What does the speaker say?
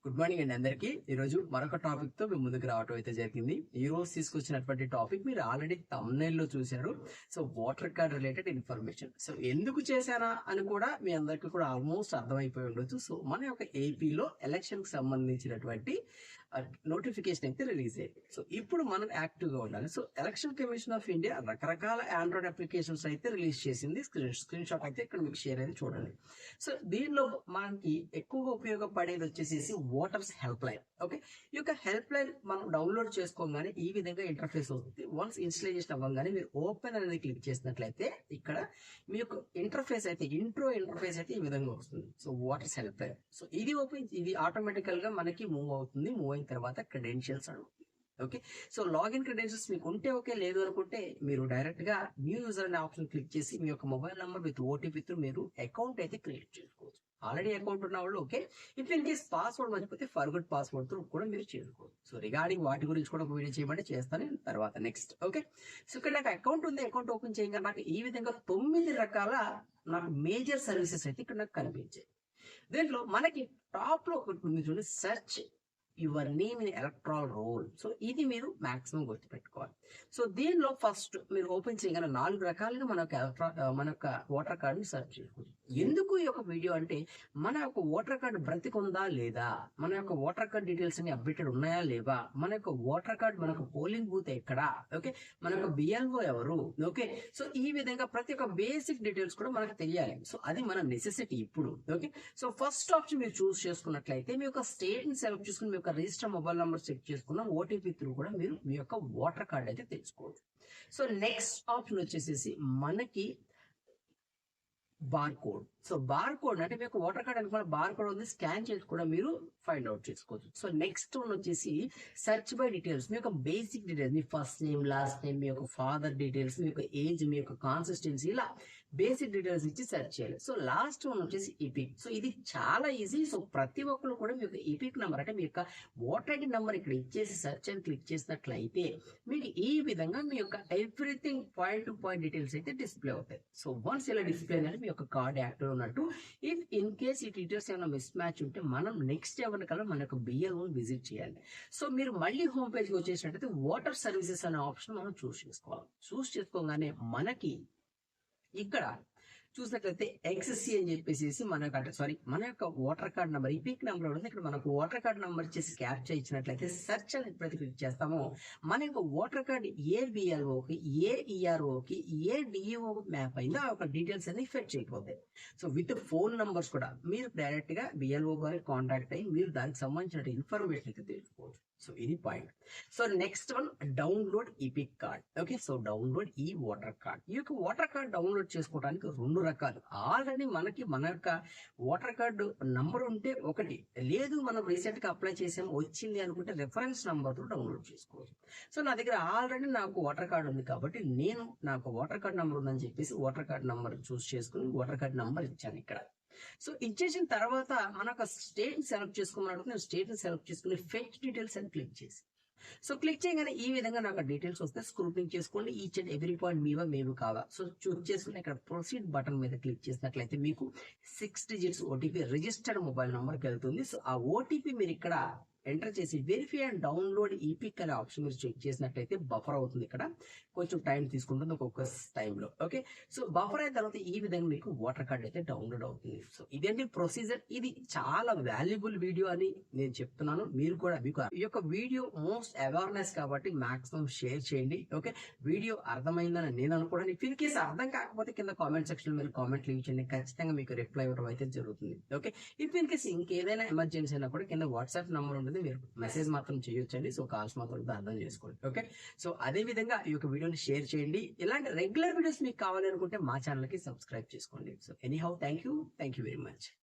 Good morning అండి అందరికి. ఈ రోజు మరొక టాపిక్ తో మీ ముందుకు రావడం అయితే జరిగింది. ఈ రోజు తీసుకొచ్చినటువంటి టాపిక్ మీరు ఆల్రెడీ థంబ్నెయిల్ లో చూశారు. So water card related information. So ఎందుకు చేశానా అని కూడా మీ అందరికి కూడా ఆల్మోస్ట్ అర్థమైపోయి ఉండొచ్చు. సో మన యొక్క ఏపీలో ఎలక్షన్ కి సంబంధించినటువంటి నోటిఫికేషన్ అయితే రిలీజ్ అయ్యింది. సో ఇప్పుడు మనం యాక్టివ్ గా ఉండాలి. So election commission of India రకరకాల ఆండ్రాయిడ్ అప్లికేషన్స్ అయితే రిలీజ్ చేసింది. స్క్రీన్ షాట్ అయితే ఇక్కడ మీకు షేర్ అయితే చూడండి. సో దీనిలో మనకి ఎక్కువగా ఉపయోగపడేది వచ్చేసి ఓటర్స్ హెల్ప్ లైన్. ఓకే, ఈ యొక్క హెల్ప్ లైన్ మనం డౌన్లోడ్ చేసుకోగానే ఈ విధంగా ఇంటర్ఫేస్ అవుతుంది. వన్స్ ఇన్స్టలేషన్ అవ్వగానే మీరు ఓపెన్ అనేది క్లిక్ చేసినట్లయితే ఇక్కడ మీ యొక్క ఇంటర్ఫేస్ అయితే ఇంట్రో ఇంటర్ఫేస్ అయితే ఈ విధంగా వస్తుంది. So voters help line. So ఇది ఆటోమేటికల్ గా మనకి మూవ్ అవుతుంది. మూవ్ అయిన తర్వాత క్రెడెన్షియల్స్ అడుగుతుంది. ఓకే, సో లాగిన్ క్రెడెన్షియల్స్ మీకు ఉంటే ఓకే, లేదు అనుకుంటే మీరు డైరెక్ట్ గా న్యూ యూజర్ అనే ఆప్షన్ క్లిక్ చేసి మీ యొక్క మొబైల్ నంబర్ విత్ ఓటీపీతో మీరు అకౌంట్ అయితే క్రియేట్ చేసుకోవచ్చు. ఆల్రెడీ అకౌంట్ ఉన్న వాళ్ళు okay, if in case password మర్చిపోతే ఫర్గొట్ పాస్వర్డ్ తో కూడా మీరు చేసుకోవచ్చు. సో రిగార్డింగ్ వాటి గురించి కూడా ఒక వీడియో చేయమంటే చేస్తాను తర్వాత నెక్స్ట్. ఓకే, సో ఇక్కడ నాకు అకౌంట్ ఉంది. అకౌంట్ ఓపెన్ చేయగా నాకు ఈ విధంగా 9 రకాల నాకు మేజర్ సర్వీసెస్ అయితే ఇక్కడ నాకు కనిపించాయి. దీంట్లో మనకి టాప్ లో ఒకటి ఉంది చూడండి, search your name in electoral role. So ఇది మీరు మాక్సిమం గుర్తుపెట్టుకోవాలి. సో దీనిలో ఫస్ట్ మీరు ఓపెన్ చేయగల 4 రకాలుగా మన యొక్క ఓటర్ కార్డ్ ని సెర్చ్ చేసుకోవచ్చు. ఎందుకు ఈ యొక్క వీడియో అంటే మన యొక్క ఓటర్ కార్డు బ్రతికుందా లేదా, మన యొక్క ఓటర్ కార్డ్ డీటెయిల్స్ అన్ని అప్డేటెడ్ ఉన్నాయా లేవా, మన యొక్క ఓటర్ కార్డ్ మనకు పోలింగ్ బూత్ ఎక్కడా, ఓకే, మన యొక్క బిఎల్ఓ ఎవరు, ఓకే. సో ఈ విధంగా ప్రతి ఒక్క బేసిక్ డీటెయిల్స్ కూడా మనకు తెలియాలి. సో అది మన నెసెసిటీ ఇప్పుడు. ఓకే, సో ఫస్ట్ ఆప్షన్ మీరు చూస్ చేసుకున్నట్లయితే మీ యొక్క స్టేట్ ని సెలెక్ట్ చేసుకుని మీ యొక్క రిజిస్టర్ మొబైల్ నంబర్ చెక్ చేసుకున్న ఓటీపీ త్రూ కూడా మీరు మీ యొక్క ఓటర్ కార్డ్ అయితే తెలుసుకోవచ్చు. సో నెక్స్ట్ ఆప్షన్ వచ్చేసి మనకి bar code. So bar code అంటే మీకు ఓటర్ కార్డ్ అనుకున్న బార్ కోడ్ ఉంది, స్కాన్ చేసి కూడా మీరు ఫైండ్ అవుట్ చేసుకోవచ్చు. సో నెక్స్ట్ వన్ వచ్చేసి సెర్చ్ బై డీటెయిల్స్. మీ యొక్క బేసిక్ డీటెయిల్స్, మీ ఫస్ట్ నేమ్, లాస్ట్ నేమ్, మీ యొక్క ఫాదర్ డీటెయిల్స్, మీ యొక్క ఏజ్, మీ యొక్క కాన్సిస్టెన్సీ, ఇలా బేసిక్ డీటెయిల్స్ ఇచ్చి సెర్చ్ చేయాలి. సో లాస్ట్ వన్ వచ్చేసి ఈపిక్. సో ఇది చాలా ఈజీ. సో ప్రతి ఒక్కరు కూడా మీ యొక్క ఈపిక్ నెంబర్ అంటే మీ యొక్క ఓటర్ ఐడి నెంబర్ ఇక్కడ ఇచ్చేసి సెర్చ్ అని క్లిక్ చేసినట్లయితే మీకు ఈ విధంగా మీ యొక్క everything point to point details అయితే డిస్ప్లే అవుతాయి. సో వన్స్ ఇలా డిస్ప్లే అనేది మీ యొక్క కార్డ్ యాక్టివ్ ఉన్నట్టు. ఇఫ్ ఇన్ కేస్ ఈ డీటెయిల్స్ ఏమైనా మిస్ మ్యాచ్ ఉంటే మనం నెక్స్ట్ ఎవరికల్లా మన యొక్క బిఎల్ఓ విజిట్ చేయాలి. సో మీరు మళ్ళీ హోమ్ పేజ్కి వచ్చేసినట్టయితే ఓటర్ సర్వీసెస్ అనే ఆప్షన్ మనం చూస్ చేసుకోవాలి. చూస్ చేసుకోగానే మనకి ఇక్కడ చూసినట్లయితే ఎక్స్సి అని చెప్పేసి మన యొక్క voter card number EPIC number ఉంటుంది. ఇక్కడ మనకు ఓటర్ కార్డ్ నెంబర్ ఇచ్చేసి క్యాప్చర్ ఇచ్చినట్లయితే సెర్చ్ అని ఎప్పుడైతే క్లిక్ చేస్తామో మన యొక్క ఓటర్ కార్డ్ ఏ బిఎల్ఓకి, ఏ ఈఆర్ఓకి, ఏ డిఈఓ మ్యాప్ అయిందో ఆ యొక్క డీటెయిల్స్ అన్ని ఫెట్ చేయకపోతాయి. సో విత్ ఫోన్ నంబర్స్ కూడా మీరు డైరెక్ట్ గా బిఎల్ఓ గారికి కాంటాక్ట్ అయ్యి మీరు దానికి సంబంధించిన ఇన్ఫర్మేషన్ అయితే తెలుసుకోవచ్చు. సో ఇది point. So next one download EPIC card. Okay, so download ఈ ఓటర్ కార్డ్. ఈ యొక్క ఓటర్ కార్డ్ డౌన్లోడ్ చేసుకోవడానికి 2 రకాలు. ఆల్రెడీ మనకి మన యొక్క ఓటర్ కార్డు నంబర్ ఉంటే ఒకటి, లేదు మనం రీసెంట్ గా అప్లై చేసాము వచ్చింది అనుకుంటే రెఫరెన్స్ నంబర్ తో డౌన్లోడ్ చేసుకోవచ్చు. సో నా దగ్గర ఆల్రెడీ నాకు ఓటర్ కార్డు ఉంది కాబట్టి నేను నాకు ఓటర్ కార్డ్ నంబర్ ఉందని చెప్పేసి ఓటర్ కార్డ్ నంబర్ చూస్ చేసుకుని ఓటర్ కార్డ్ నంబర్ ఇచ్చాను ఇక్కడ. సో ఇచ్చేసిన తర్వాత మన ఒక స్టేట్ ని సెలెక్ట్ చేసుకోమని నేను స్టేట్ ని సెలెక్ట్ చేసుకుని ఫెచ్ డీటెయిల్స్ అని క్లిక్ చేసి సో క్లిక్ చేయగానే ఈ విధంగా నాకు డీటెయిల్స్ వస్తే స్క్రూటింగ్ చేసుకోండి. ఈచ్ అండ్ ఎవ్రీ పాయింట్ మేము కావా. సో చూస్ చేసుకుని ఇక్కడ ప్రొసీడ్ బటన్ మీద క్లిక్ చేసినట్లయితే మీకు 6 డిజిట్స్ ఓటీపీ రిజిస్టర్డ్ మొబైల్ నంబర్కి వెళ్తుంది. సో ఆ ఓటీపీ మీరు ఇక్కడ ఎంటర్ చేసి వెరిఫై అండ్ డౌన్లోడ్ ఈపిక్ అనే ఆప్షన్ మీరు చెక్ చేసినట్లయితే బఫర్ అవుతుంది. ఇక్కడ కొంచెం టైం తీసుకుంటుంది ఒక్కొక్క టైంలో. ఓకే, సో బఫర్ అయిన తర్వాత ఈ విధంగా మీకు ఓటర్ కార్డ్ అయితే డౌన్లోడ్ అవుతుంది. సో ఇదేంటి ప్రొసీజర్. ఇది చాలా వాల్యుబుల్ వీడియో అని నేను చెప్తున్నాను. మీరు కూడా మీకు ఈ యొక్క వీడియో మోస్ట్ అవేర్నెస్ కాబట్టి మాక్సిమం షేర్ చేయండి. ఓకే, వీడియో అర్థమైందని నేను అనుకోవడానికి ఇఫ్ ఇన్ కేసు అర్థం కాకపోతే కింద కామెంట్ సెక్షన్ మీరు కామెంట్ లీవ్ చేయండి. ఖచ్చితంగా మీకు రిప్లై ఇవ్వడం అయితే జరుగుతుంది. ఓకే, ఇఫ్ ఇన్ కేసు ఇంకేదైనా ఎమర్జెన్సీ అయినా కూడా కింద వాట్సాప్ నంబర్ ఉంటుంది, మీరు మెసేజ్ మాత్రం చేయొచ్చండి. సో కాల్స్ మాత్రం అర్థం చేసుకోండి. ఓకే, సో అదే విధంగా ఈ యొక్క వీడియోని షేర్ చేయండి. ఇలాంటి రెగ్యులర్ వీడియోస్ మీకు కావాలి అనుకుంటే మా ఛానల్ కి సబ్స్క్రైబ్ చేసుకోండి. So anyhow thank you very much.